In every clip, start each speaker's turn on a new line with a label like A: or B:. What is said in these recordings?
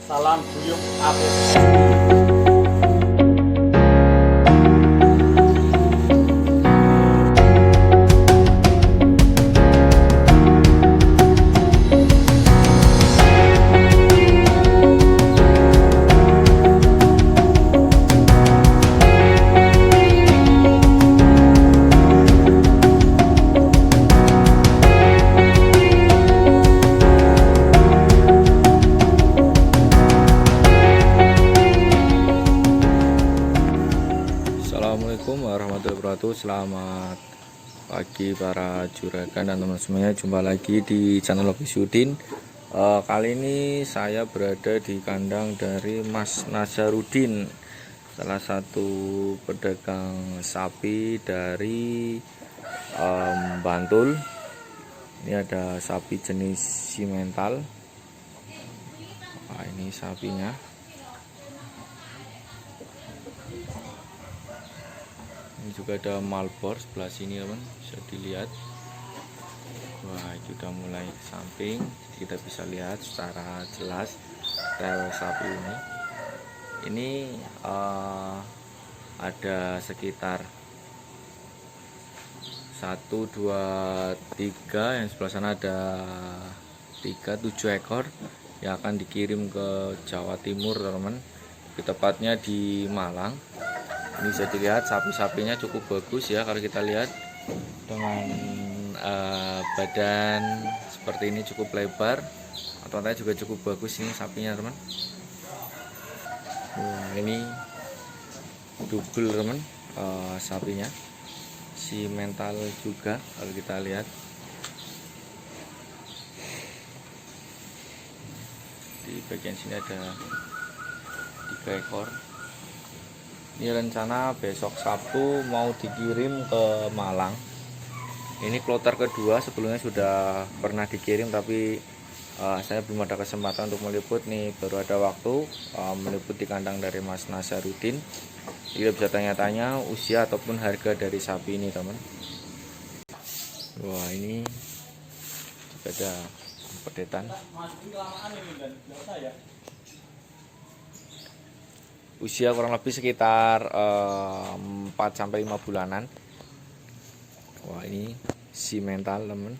A: Salam Buyung Afif.
B: Assalamualaikum warahmatullahi wabarakatuh. Selamat pagi para juragan dan teman semuanya. Jumpa lagi di channel Ofisudin. Kali ini saya berada di kandang dari Mas Nazarudin, salah satu pedagang sapi dari Bantul. Ini ada sapi jenis simental. Nah, ini sapinya. Ini juga ada Malbor sebelah sini, teman, bisa dilihat. Wah, itu udah mulai ke samping, kita bisa lihat secara jelas rel sapi ini. Ini ada sekitar 1, 2, 3, yang sebelah sana ada 7 ekor yang akan dikirim ke Jawa Timur, teman. Tepatnya di Malang. Ini bisa dilihat sapi-sapinya cukup bagus ya, kalau kita lihat dengan badan seperti ini cukup lebar, ototnya juga cukup bagus ini sapinya, teman. Ini double, teman, sapinya simental juga kalau kita lihat. Di bagian sini ada 3 ekor. Ini rencana besok Sabtu mau dikirim ke Malang. Ini kloter kedua, sebelumnya sudah pernah dikirim tapi saya belum ada kesempatan untuk meliput. Nih baru ada waktu meliput di kandang dari Mas Nazarudin. Kita bisa tanya-tanya usia ataupun harga dari sapi ini, teman. Wah, ini juga ada pedetan. Usia kurang lebih sekitar 4-5 bulanan. Wah, ini simental, teman.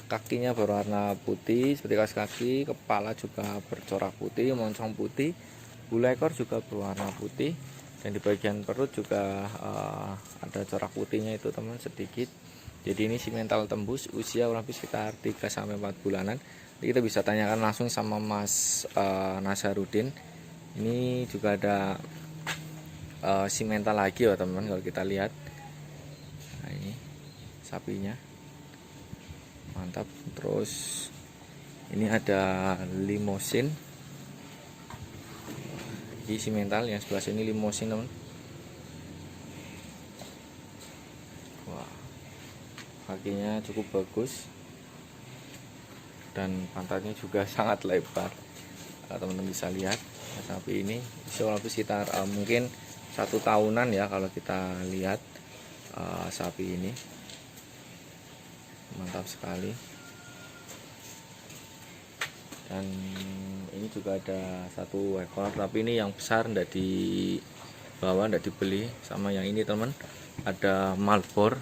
B: Kakinya berwarna putih seperti kaos kaki, kepala juga bercorak putih, moncong putih, bulu ekor juga berwarna putih, dan di bagian perut juga ada corak putihnya itu, teman, sedikit. Jadi ini simental tembus, usia kurang lebih sekitar 3-4 bulanan. Jadi kita bisa tanyakan langsung sama Mas Nazarudin. Ini juga ada simental lagi ya, teman, kalau kita lihat. Nah, ini sapinya mantap. Terus ini ada limosin. Ini simental, yang sebelah sini limosin, teman. Wah, kakinya cukup bagus dan pantatnya juga sangat lebar, teman-teman bisa lihat. Sapi ini kurang lebih sekitar mungkin 1 tahunan ya kalau kita lihat. Sapi ini mantap sekali, dan ini juga ada 1 ekor tapi ini yang besar ndak dibawa, ndak dibeli. Sama yang ini, teman, ada Malbor.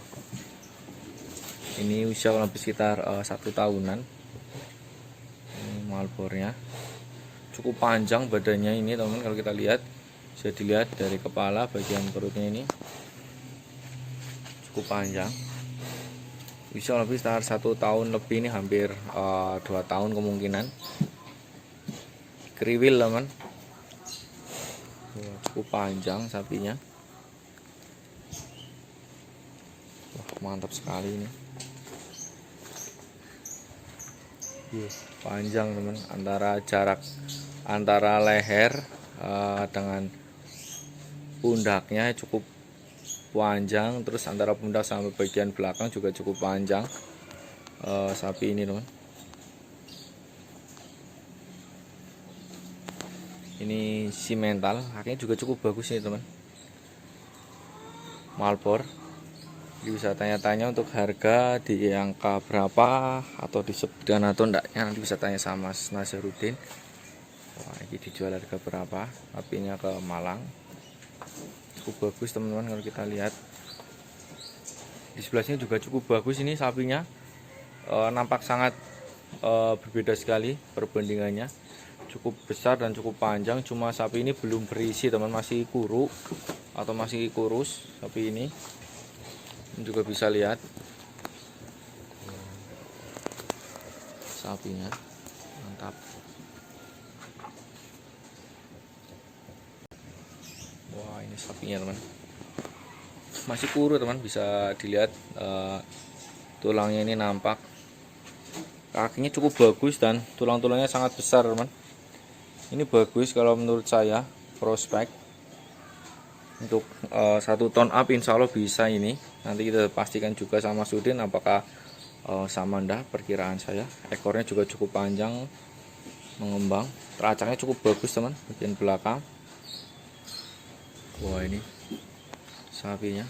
B: Ini usia kurang lebih sekitar 1 tahunan. Ini Malbornya cukup panjang badannya ini, teman, kalau kita lihat bisa dilihat dari kepala bagian perutnya ini cukup panjang. Bisa lebih sekitar 1 tahun lebih, ini hampir 2 tahun kemungkinan. Kriwil, teman. Cukup panjang sapinya. Wah, mantap sekali ini. Panjang, teman, jarak antara leher dengan pundaknya cukup panjang, terus antara pundak sampai bagian belakang juga cukup panjang sapi ini, teman. Ini simental, kakinya juga cukup bagus nih, teman. Malbor. Jadi bisa tanya-tanya untuk harga di angka berapa atau disebutkan atau enggaknya, nanti bisa tanya sama Mas Nazarudin. Wah, ini dijual harga berapa? Sapinya ke Malang. Cukup bagus teman-teman kalau kita lihat. Di sebelah sini juga cukup bagus ini sapinya. Nampak sangat berbeda sekali perbandingannya. Cukup besar dan cukup panjang. Cuma sapi ini belum berisi teman, masih kuru atau masih kurus sapi ini. Ini juga bisa lihat sapinya, mantap. Wah, ini sapinya teman, masih kuru teman, bisa dilihat tulangnya ini nampak. Kakinya cukup bagus dan tulang-tulangnya sangat besar teman. Ini bagus kalau menurut saya, prospek untuk 1 ton up insya Allah bisa ini. Nanti kita pastikan juga sama Sudin apakah sama ndak perkiraan saya. Ekornya juga cukup panjang, mengembang. Teracaknya cukup bagus teman, bagian belakang. Wah, ini sapinya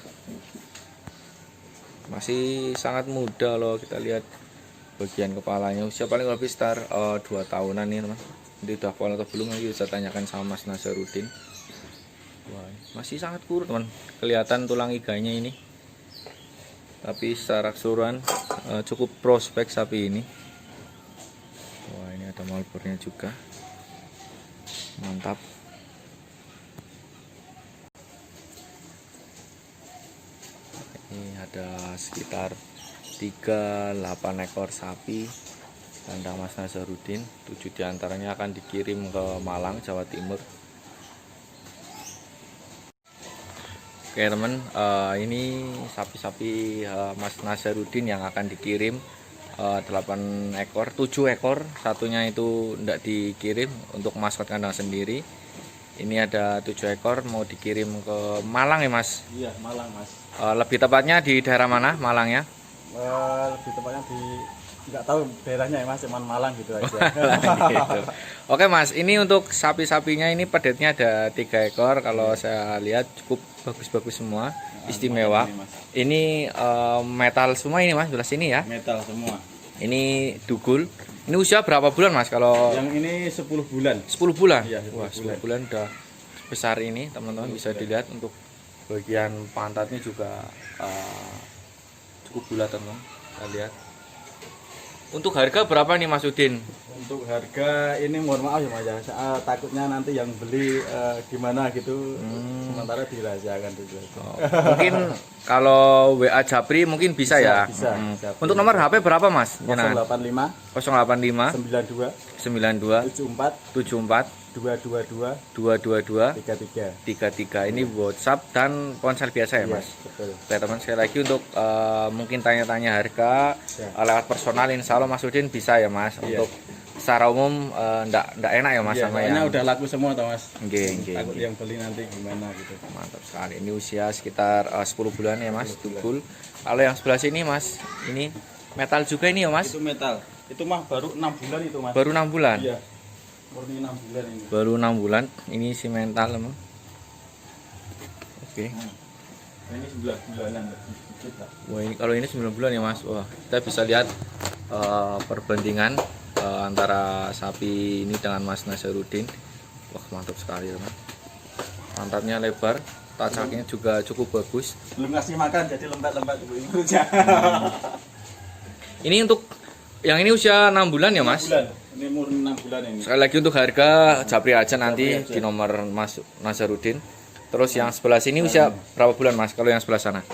B: masih sangat muda loh. Kita lihat bagian kepalanya, usia paling lebih sekitar 2 tahunan nih teman. Ini udah kual atau belum lagi bisa tanyakan sama Mas Nazarudin. Wah, masih sangat kurus teman, kelihatan tulang iganya ini. Tapi secara keseluruhan cukup prospek sapi ini. Wah, ini ada malbornya juga, mantap. Ini ada sekitar 38 ekor sapi kandang Mas Nazarudin. 7 diantaranya akan dikirim ke Malang, Jawa Timur. Oke teman, ini sapi-sapi Mas Nazarudin yang akan dikirim 8 ekor, 7 ekor, satunya itu tidak dikirim untuk maskot kandang sendiri. Ini ada 7 ekor mau dikirim ke Malang ya Mas?
A: Iya, Malang Mas.
B: Lebih tepatnya di daerah mana Malangnya?
A: Lebih tepatnya di, nggak tahu daerahnya ya Mas, cuman Malang gitu aja.
B: Gitu. Oke Mas, ini untuk sapi-sapinya ini pedetnya ada 3 ekor. Kalau saya lihat cukup bagus-bagus semua, istimewa. Ini metal semua ini Mas, belah sini ya.
A: Metal semua.
B: Ini dugul. Ini usia berapa bulan Mas? Kalau
A: yang ini 10 bulan.
B: 10 bulan.
A: Iya, 10
B: Wah, 10 bulan udah besar ini teman-teman, bisa dilihat untuk bagian pantatnya juga cukup bulat teman. Kita lihat. Untuk harga berapa nih Mas Udin?
A: Untuk harga ini mohon maaf ya Mas ya, takutnya nanti yang beli gimana gitu, sementara dirahasiakan dulu.
B: Mungkin kalau WA Japri mungkin bisa ya.
A: Bisa.
B: Untuk nomor HP berapa Mas?
A: 085
B: 085
A: 92
B: 92
A: 74
B: 74
A: 222
B: 222
A: 33.
B: 33. Ini WhatsApp dan ponsel biasa ya Mas.
A: Betul.
B: Oke teman, sekali lagi untuk mungkin tanya-tanya harga lewat personal, insya Allah Mas Udin bisa ya Mas. Untuk secara umum ndak enak ya Mas sama yang
A: udah laku semua toh Mas. Takut yang beli nanti gimana gitu.
B: Mantap sekali. Ini usia sekitar 10 bulan ya Mas, dugul. Kalau yang sebelah sini Mas, ini metal juga ini ya Mas?
A: Itu metal. Itu mah baru 6 bulan itu Mas.
B: Baru 6 bulan?
A: Iya. Murni 6 bulan ini.
B: Baru 6 bulan. Ini si mental teman. Oke.
A: Ini 9 bulanan.
B: Wah, ini kalau ini 9 bulan ya Mas. Wah, kita bisa lihat perbandingan antara sapi ini dengan Mas Nazarudin. Wah, mantap sekali teman. Pantatnya lebar, tacaknya juga cukup bagus.
A: Belum ngasih makan jadi lembut-lembut ibu-ibu aja.
B: Ini untuk yang ini usia 6 bulan ya Mas?
A: 6 bulan. Ini murni 6 bulan ini.
B: Sekali lagi untuk harga Japri aja nanti di nomor Mas Nazarudin. Terus yang sebelah sini usia berapa bulan Mas? Kalau yang sebelah sana?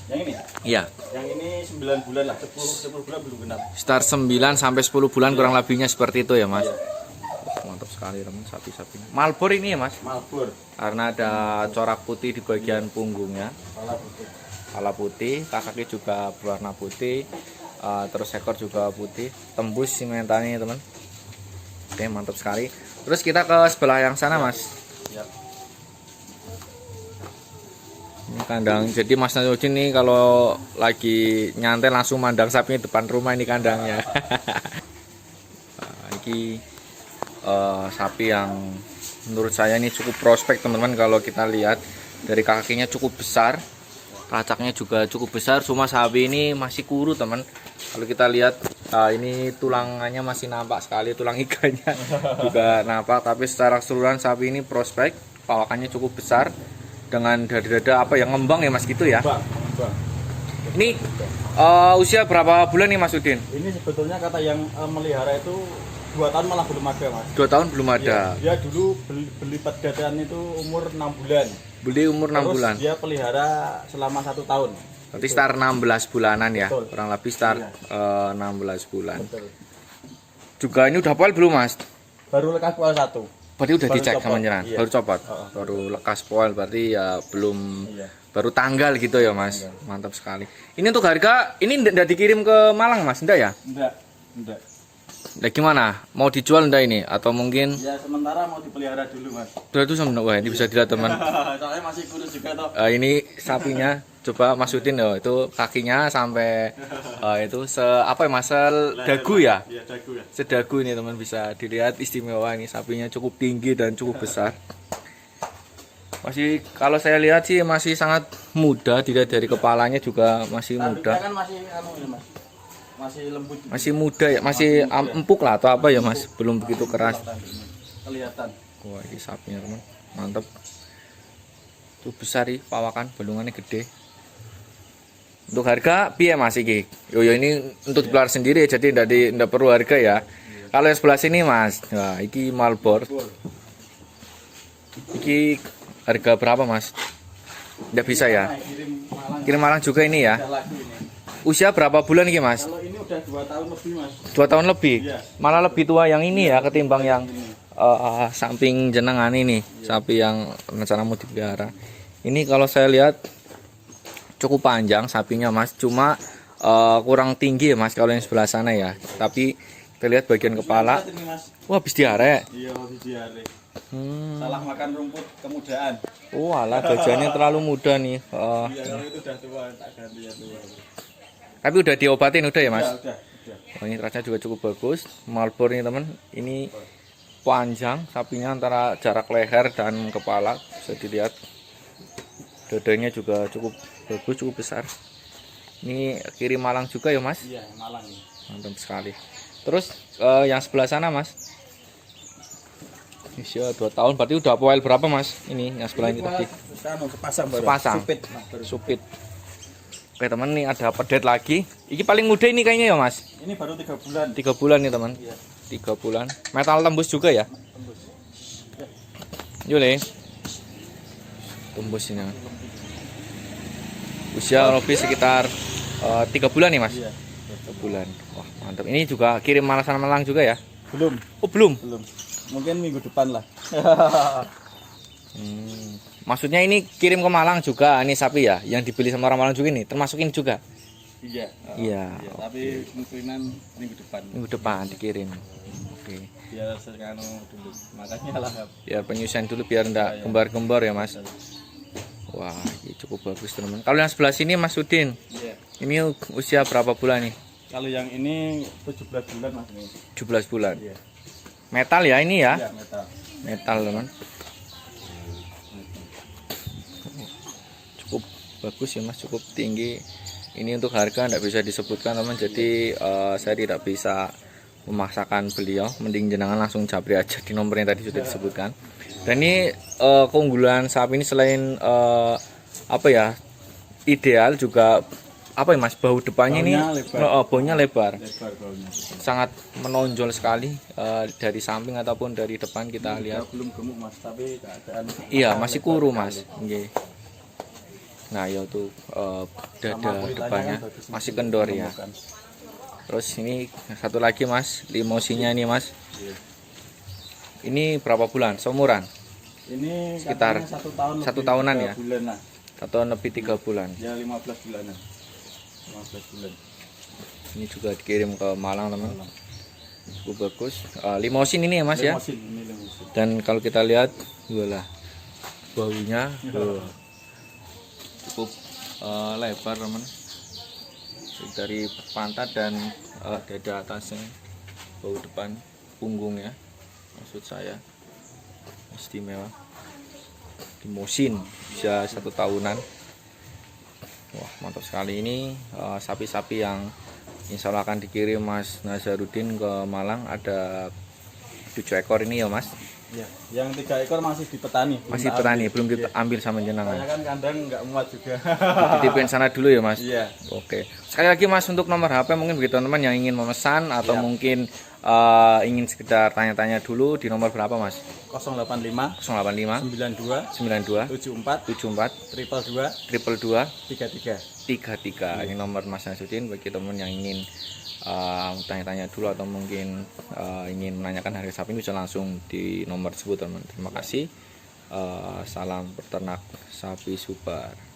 A: Yang ini?
B: Iya.
A: Yang ini 9 bulan lah, 10 bulan belum genap.
B: Start 9 sampai 10 bulan kurang lebihnya seperti itu ya Mas. Mantap sekali teman, sapi-sapinya. Malbor ini ya Mas?
A: Malbor.
B: Karena ada corak putih di bagian punggungnya.
A: Kepala putih.
B: Kepala putih, kakaknya juga berwarna putih. Terus ekor juga putih. Tembus si mentalnya teman. Oke, mantap sekali. Terus kita ke sebelah yang sana Mas.
A: Ya.
B: Ini kandang. Jadi Mas Nazarudin nih kalau lagi nyantai langsung mandang sapinya depan rumah ini kandangnya. Ini sapi yang menurut saya ini cukup prospek teman-teman. Kalau kita lihat dari kakinya cukup besar, racaknya juga cukup besar. Cuma sapi ini masih kuru teman. Kalau kita lihat Ini tulangannya masih nampak sekali, tulang iganya juga nampak. Tapi secara keseluruhan sapi ini prospek, pawakannya cukup besar dengan dada-dada apa yang ngembang ya Mas gitu ya.
A: Bang.
B: Ini usia berapa bulan nih Mas Udin?
A: Ini sebetulnya kata yang melihara itu 2 tahun malah belum ada Mas.
B: 2 tahun belum ada.
A: Dia dulu beli pegadaan itu umur 6 bulan.
B: Beli umur 6
A: Terus
B: bulan.
A: dia pelihara selama 1 tahun.
B: Berarti sekitar 16 bulanan ya.
A: Betul.
B: Kurang lebih sekitar
A: Iya.
B: 16 bulan.
A: Betul.
B: Juga ini udah poil belum Mas?
A: Baru lekas poil 1.
B: Berarti udah
A: Baru
B: dicek
A: copot.
B: sama jenengan.
A: Iya.
B: Baru copot.
A: Oh,
B: Baru lekas poil berarti ya belum
A: Iya.
B: baru tanggal gitu ya Mas. Mantap sekali. Ini untuk harga ini ndak dikirim ke Malang Mas, ndak ya?
A: Enggak.
B: Nah, gimana? Mau dijual ndak ini atau mungkin
A: Ya sementara mau dipelihara dulu Mas.
B: udah itu sama wah ini bisa dilihat teman.
A: Soalnya masih kurus juga toh.
B: Ini sapinya coba masukin loh itu kakinya sampai itu apa ya Mas dagu ya?
A: Iya, dagu ya.
B: Sedagu ini teman bisa dilihat istimewa ini sapinya cukup tinggi dan cukup besar. Masih kalau saya lihat sih masih sangat muda, dilihat dari kepalanya juga masih
A: Tanduknya
B: muda.
A: kan masih ini Mas. Masih lembut.
B: Masih muda ya, masih empuk lah atau apa ya Mas, belum begitu keras.
A: Tanduknya. Kelihatan.
B: Wah, ini sapinya teman, mantap. Tuh besar nih, pawakan, balungannya gede. Untuk harga piye Mas iki? Yo ini untuk dipelihara sendiri jadi ndak perlu harga ya. Kalau yang sebelah sini Mas, wah iki Malbor. Iki harga berapa Mas? Ndak bisa ya. Kirim Malang juga ini ya.
A: Ada lagu ini.
B: Usia berapa bulan iki Mas?
A: Kalau ini udah 2 tahun lebih Mas.
B: 2 tahun lebih.
A: Iya.
B: Malah lebih tua yang ini ya ketimbang yang samping jenengan ini, sapi yang rencana mau dipelihara. Ini kalau saya lihat cukup panjang sapinya Mas, cuma kurang tinggi ya Mas kalau yang sebelah sana ya. Tapi kita lihat bagian kepala,
A: Ini, Mas.
B: wah habis diare.
A: Iya, habis diare. Salah makan rumput kemudaan.
B: Oh alah gajahnya terlalu muda nih.
A: Iya, kalau itu udah tua, tak ganti ya tua.
B: Tapi udah diobatin udah ya Mas?
A: Udah.
B: Oh, ini rasanya juga cukup bagus. Marlboro ini teman, ini panjang sapinya antara jarak leher dan kepala bisa dilihat. Dadanya juga cukup bagus, cukup besar. Ini kiri Malang juga ya Mas?
A: Iya, Malang ini.
B: Mantap sekali. Terus yang sebelah sana Mas? Usia 2 tahun, berarti udah poil berapa Mas? Ini yang sebelah ini tadi.
A: Sepasang baru.
B: Sepasang.
A: Supit, Mas, baru.
B: Supit. Oke teman, nih ada pedet lagi. Ini paling muda ini kayaknya ya Mas?
A: Ini baru 3 bulan.
B: 3 bulan nih teman.
A: Iya,
B: 3 bulan. Metal tembus juga ya?
A: tembus.
B: Yule. Tembus ini. Usia lebih sekitar 3 bulan nih Mas?
A: Iya.
B: 3 bulan. Wah mantap. Ini juga kirim Malang juga ya?
A: Belum,
B: Oh belum?
A: belum. Mungkin minggu depan lah.
B: Maksudnya ini kirim ke Malang juga ini sapi ya? Yang dibeli sama orang Malang juga ini? Termasukin juga?
A: Iya.
B: Iya.
A: Tapi kemungkinan minggu depan.
B: Minggu depan dikirim. Oke.
A: Biar sekanu dulu. Makanya lah.
B: Biar penyusian dulu biar enggak kembar-kembar ya Mas. Wah, ini cukup bagus teman. Kalau yang sebelah sini Mas Udin,
A: Iya.
B: ini usia berapa bulan nih?
A: Kalau yang ini 17 bulan Mas ini.
B: 17 bulan.
A: Iya.
B: Metal ya ini ya?
A: Iya, metal.
B: Metal teman. Cukup bagus ya Mas, cukup tinggi. Ini untuk harga tidak bisa disebutkan teman, jadi saya tidak bisa memaksakan beliau. Mending jenengan langsung japri aja di nomor yang tadi sudah disebutkan. Dan ini keunggulan sapi ini selain apa ya, ideal juga apa ya Mas, bau depannya ini baunya lebar.
A: Lebar baunya.
B: Sangat menonjol sekali dari samping ataupun dari depan kita lihat.
A: Belum gemuk Mas, tapi keadaan.
B: Iya, masih kuru Mas. Nggih. Nah, ya tuh dada
A: Sama kulitnya
B: depannya
A: kan bagus,
B: masih kendor ya.
A: menemukan.
B: Terus ini satu lagi Mas, limousinnya ini Mas.
A: Iya.
B: Ini berapa bulan? Seumuran?
A: Ini
B: Sekitar
A: katanya 1 tahun
B: satu
A: lebih,
B: tahunan
A: 3
B: ya?
A: bulan lah.
B: 1 tahun lebih 3 bulan.
A: Ya 15 bulanan. 15 bulan.
B: Ini juga dikirim ke Malang teman. Cukup bagus. Limousin ini ya Mas ya.
A: Limosin, ini limosin.
B: Dan kalau kita lihat, walah, baunya cukup lebar teman. Dari pantat dan dada atasnya, bau depan, punggungnya, maksud saya istimewa. Limousin, bisa 1 tahunan. Wah mantap sekali ini sapi-sapi yang Insya Allah akan dikirim Mas Nazarudin ke Malang. Ada 7 ekor ini ya Mas.
A: Ya, yang 3 ekor masih di petani.
B: Masih petani, belum diambil sama jenengan.
A: Soalnya kan kandang nggak muat juga.
B: Dititipin sana dulu ya Mas.
A: Iya.
B: Oke. Sekali lagi Mas, untuk nomor HP mungkin bagi teman-teman yang ingin memesan atau
A: Iya.
B: mungkin ingin sekedar tanya-tanya dulu, di nomor berapa Mas?
A: 085
B: 085
A: 92
B: 92
A: 74
B: 74
A: 222
B: 222
A: 33.
B: 33. Ini nomor Mas Nazarudin bagi teman yang ingin tanya-tanya dulu atau mungkin ingin menanyakan harga sapi, bisa langsung di nomor tersebut teman. Terima kasih. Salam peternak sapi Super.